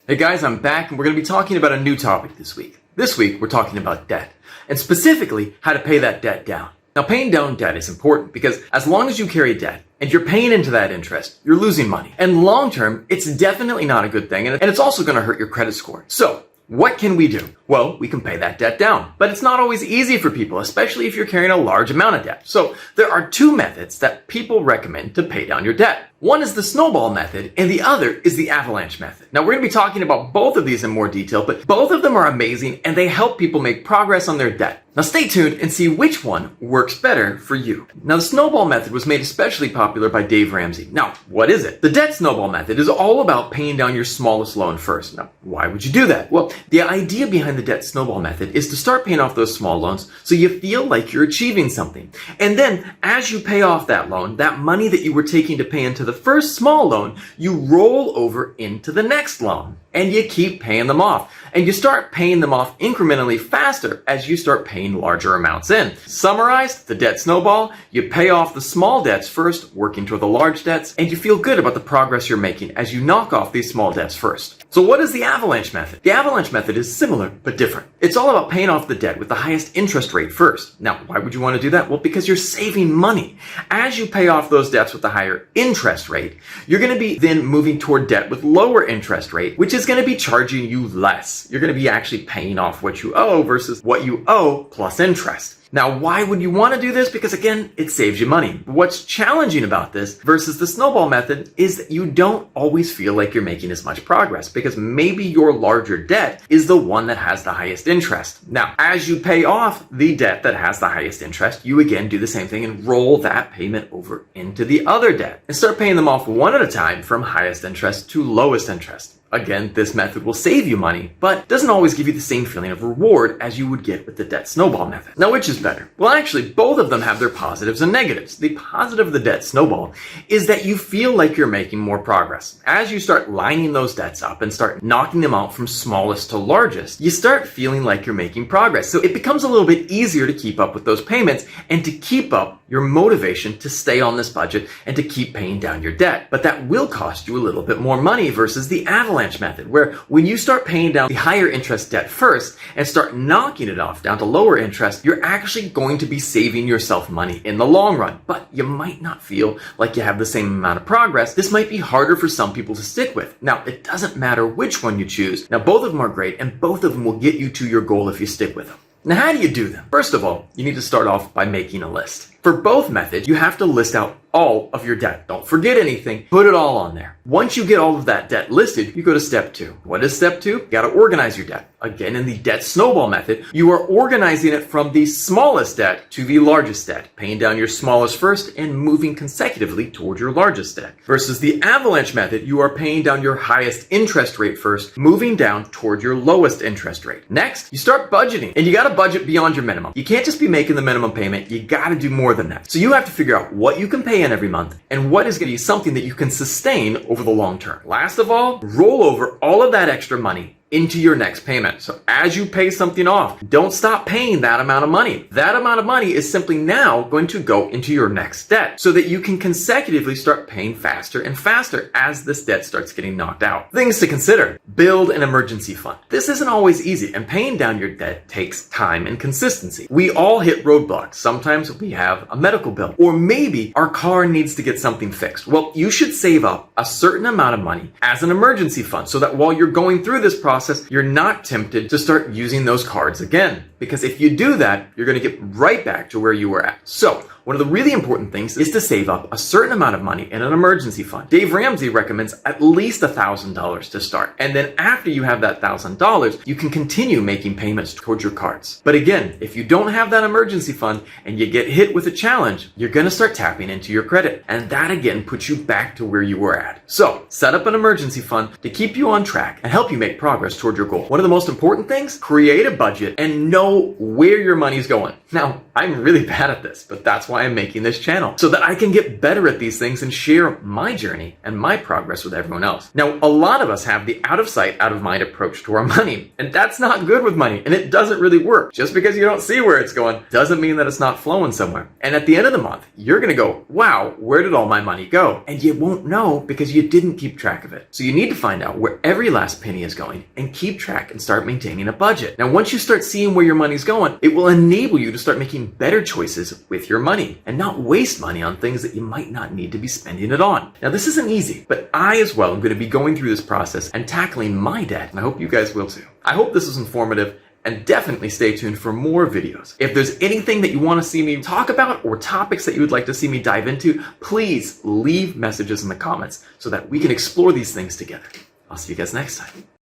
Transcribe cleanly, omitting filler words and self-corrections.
Hey guys, I'm back and we're going to be talking about a new topic this week. This week, we're talking about debt, and specifically how to pay that debt down. Now, paying down debt is important because as long as you carry debt and you're paying into that interest, you're losing money. And long term, it's definitely not a good thing, and it's also going to hurt your credit score. So, what can we do? Well, we can pay that debt down. But it's not always easy for people, especially if you're carrying a large amount of debt. So there are two methods that people recommend to pay down your debt. One is the Snowball method, and the other is the Avalanche method. Now, we're going to be talking about both of these in more detail, but both of them are amazing, and they help people make progress on their debt. Now, stay tuned and see which one works better for you. Now, the Snowball method was made especially popular by Dave Ramsey. Now, what is it? The debt Snowball method is all about paying down your smallest loan first. Now, why would you do that? Well, the idea behind the debt Snowball method is to start paying off those small loans so you feel like you're achieving something. And then, as you pay off that loan, that money that you were taking to pay into the first small loan, you roll over into the next loan. And you keep paying them off. And you start paying them off incrementally faster as you start paying larger amounts in. Summarized, the debt snowball, you pay off the small debts first, working toward the large debts, and you feel good about the progress you're making as you knock off these small debts first. So what is the Avalanche method? The Avalanche method is similar, but different. It's all about paying off the debt with the highest interest rate first. Now, why would you want to do that? Well, because you're saving money. As you pay off those debts with the higher interest rate, you're going to be then moving toward debt with lower interest rate, which is going to be charging you less. You're going to be actually paying off what you owe versus what you owe plus interest. Now, why would you want to do this? Because again, it saves you money. What's challenging about this versus the snowball method is that you don't always feel like you're making as much progress because maybe your larger debt is the one that has the highest interest. Now, as you pay off the debt that has the highest interest, you again do the same thing and roll that payment over into the other debt and start paying them off one at a time from highest interest to lowest interest. Again, this method will save you money, but doesn't always give you the same feeling of reward as you would get with the debt snowball method. Now, which is better? Well, actually, both of them have their positives and negatives. The positive of the debt snowball is that you feel like you're making more progress. As you start lining those debts up and start knocking them out from smallest to largest, you start feeling like you're making progress. So it becomes a little bit easier to keep up with those payments and to keep up your motivation to stay on this budget and to keep paying down your debt. But that will cost you a little bit more money versus the Avalanche method, where when you start paying down the higher interest debt first and start knocking it off down to lower interest, you're actually going to be saving yourself money in the long run. But you might not feel like you have the same amount of progress. This might be harder for some people to stick with. Now, it doesn't matter which one you choose. Now, both of them are great, and both of them will get you to your goal if you stick with them. Now, how do you do them? First of all, you need to start off by making a list. For both methods, you have to list out all of your debt. Don't forget anything. Put it all on there. Once you get all of that debt listed, you go to step 2. What is step 2? You got to organize your debt. Again, in the debt snowball method, you are organizing it from the smallest debt to the largest debt, paying down your smallest first and moving consecutively toward your largest debt. Versus the Avalanche method, you are paying down your highest interest rate first, moving down toward your lowest interest rate. Next, you start budgeting, and you got to budget beyond your minimum. You can't just be making the minimum payment. You got to do more than that. So you have to figure out what you can pay in every month and what is going to be something that you can sustain over the long term. Last of all, roll over all of that extra money into your next payment. So as you pay something off, don't stop paying that amount of money. That amount of money is simply now going to go into your next debt so that you can consecutively start paying faster and faster as this debt starts getting knocked out. Things to consider. Build an emergency fund. This isn't always easy, and paying down your debt takes time and consistency. We all hit roadblocks. Sometimes we have a medical bill, or maybe our car needs to get something fixed. Well, you should save up a certain amount of money as an emergency fund so that while you're going through this process, you're not tempted to start using those cards again. Because if you do that, you're going to get right back to where you were at. So, one of the really important things is to save up a certain amount of money in an emergency fund. Dave Ramsey recommends at least $1,000 to start. And then after you have that $1,000, you can continue making payments towards your cards. But again, if you don't have that emergency fund and you get hit with a challenge, you're going to start tapping into your credit. And that again puts you back to where you were at. So, set up an emergency fund to keep you on track and help you make progress toward your goal. One of the most important things, create a budget and know where your money's going. Now, I'm really bad at this, but that's why why I'm making this channel, so that I can get better at these things and share my journey and my progress with everyone else. Now, a lot of us have the out of sight, out of mind approach to our money, and that's not good with money, and it doesn't really work. Just because you don't see where it's going doesn't mean that it's not flowing somewhere. And at the end of the month, you're gonna go, wow, where did all my money go? And you won't know because you didn't keep track of it. So you need to find out where every last penny is going and keep track and start maintaining a budget. Now, once you start seeing where your money's going, it will enable you to start making better choices with your money and not waste money on things that you might not need to be spending it on. Now, this isn't easy, but I as well am going to be going through this process and tackling my debt, and I hope you guys will too. I hope this was informative, and definitely stay tuned for more videos. If there's anything that you want to see me talk about or topics that you would like to see me dive into, please leave messages in the comments so that we can explore these things together. I'll see you guys next time.